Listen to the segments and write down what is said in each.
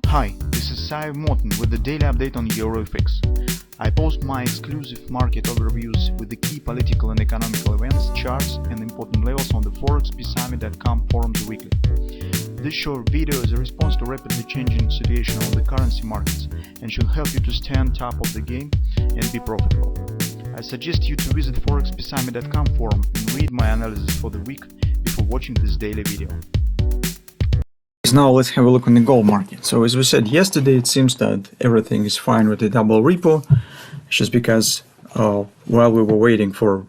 Hi, this is Sive Morten with the daily update on EuroFX. I post my exclusive market overviews with the key political and economical events, charts and important levels on the ForexPeaceArmy.com forums weekly. This short video is a response to rapidly changing situation on the currency markets and should help you to stay on top of the game and be profitable. I suggest you to visit ForexPeaceArmy.com forum and read my analysis for the week before watching this daily video. Now let's have a look on the gold market. So as we said yesterday, it seems that everything is fine with the double repo. It's just because while we were waiting for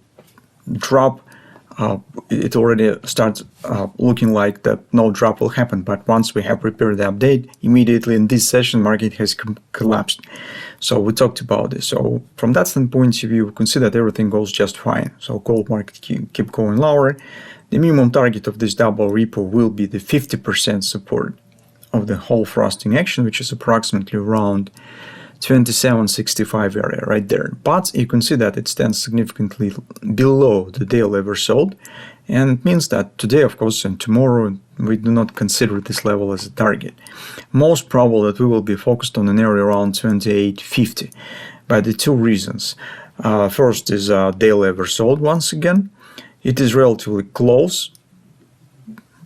drop, it already starts looking like that no drop will happen. But once we have prepared the update, immediately in this session, market has collapsed. So we talked about this. So from that standpoint, if you consider that everything goes just fine, so gold market keep going lower. The minimum target of this double repo will be the 50% support of the whole frosting action, which is approximately around 2765 area right there. But you can see that it stands significantly below the daily oversold, and it means that today, of course, and tomorrow, we do not consider this level as a target. Most probable that we will be focused on an area around 2850 by the two reasons. First is daily oversold once again. It is relatively close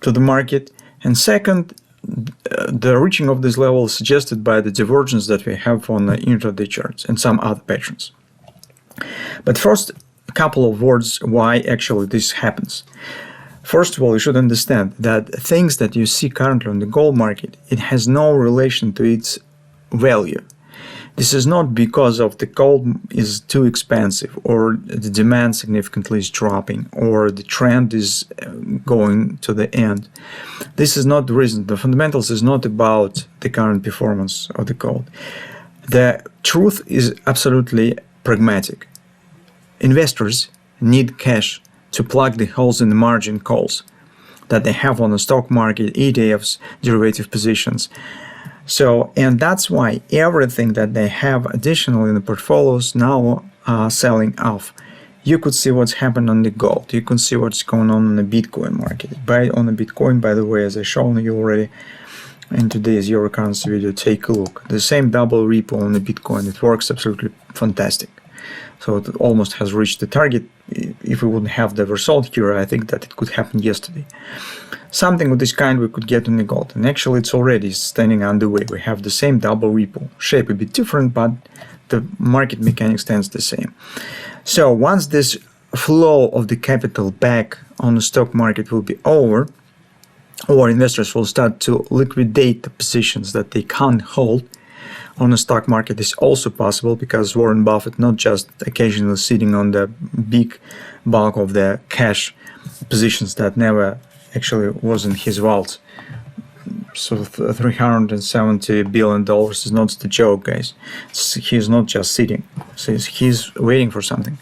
to the market, and second, the reaching of this level is suggested by the divergence that we have on the intraday charts and some other patterns. But first, a couple of words why actually this happens. First of all, you should understand that things that you see currently on the gold market, it has no relation to its value. This is not because of the gold is too expensive or the demand significantly is dropping or the trend is going to the end. This is not the reason. The fundamentals is not about the current performance of the gold. The truth is absolutely pragmatic. Investors need cash to plug the holes in the margin calls that they have on the stock market, ETFs, derivative positions. So, and that's why everything that they have additionally in the portfolios now are selling off. You could see what's happened on the gold. You can see what's going on in the Bitcoin market. On the Bitcoin, by the way, as I shown you already in today's Euro currency video, take a look. The same double repo on the Bitcoin, it works absolutely fantastic. So it almost has reached the target. If we wouldn't have the result here, I think that it could happen yesterday. Something of this kind we could get on the gold, and actually it's already standing underway. We have the same double repo, shape a bit different, but the market mechanics stands the same. So once this flow of the capital back on the stock market will be over, or investors will start to liquidate the positions that they can't hold on the stock market, is also possible because Warren Buffett not just occasionally sitting on the big bulk of the cash positions that never actually wasn't his vault. So $370 billion is not the joke, guys. He's not just sitting. He's waiting for something.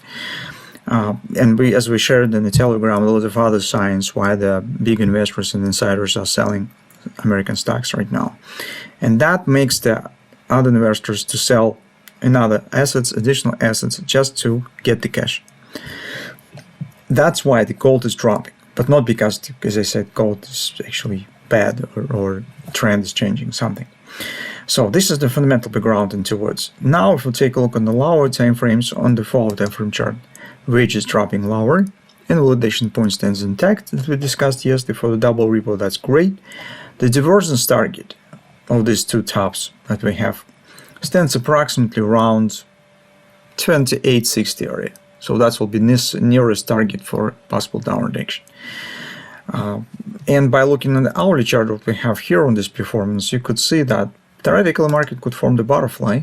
And as we shared in the Telegram, a lot of other signs why the big investors and insiders are selling American stocks right now. And that makes the other investors to sell in other assets, additional assets, just to get the cash. That's why the gold is dropping. But not because, as I said, gold is actually bad or trend is changing something. So this is the fundamental background in 2 words. Now if we take a look on the lower time frames on the follow time frame chart, wage is dropping lower and validation point stands intact that we discussed yesterday for the double repo. That's great. The divergence target of these two tops that we have stands approximately around 2860 area. So that will be nearest target for possible downward action. And by looking at the hourly chart that we have here on this performance, you could see that theoretically the market could form the butterfly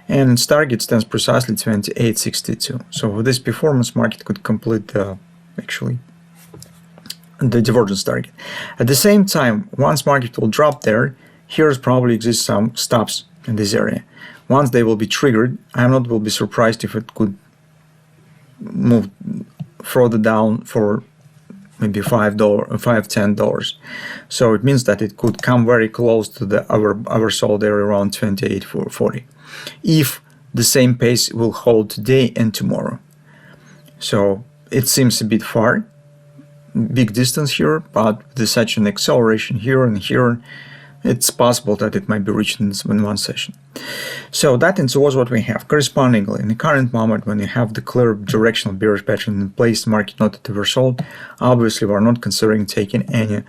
and its target stands precisely 2862. So with this performance, market could complete the divergence target. At the same time, once market will drop there, here probably exists some stops in this area. Once they will be triggered, I will be surprised if it could move further down for maybe $5, $10. So it means that it could come very close to the oversold area around 2840 if the same pace will hold today and tomorrow. So it seems a bit far, big distance here, but with such an acceleration here and here, it's possible that it might be reached in one session. So that was what we have. Correspondingly, in the current moment, when you have the clear directional bearish pattern in place, market not at the oversold, obviously we're not considering taking any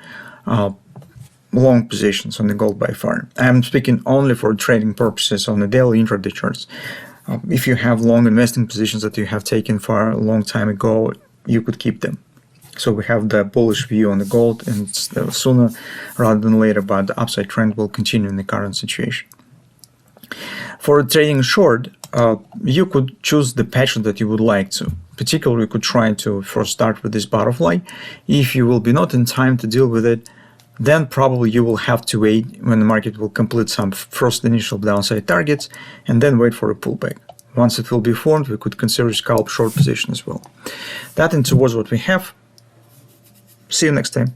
long positions on the gold by far. I'm speaking only for trading purposes on the daily intraday charts. If you have long investing positions that you have taken for a long time ago, you could keep them. So we have the bullish view on the gold, and it's sooner rather than later, but the upside trend will continue in the current situation. For trading short, you could choose the pattern that you would like to. Particularly, you could try to first start with this butterfly. If you will be not in time to deal with it, then probably you will have to wait when the market will complete some first initial downside targets and then wait for a pullback. Once it will be formed, we could consider scalp short position as well. That towards what we have. See you next time.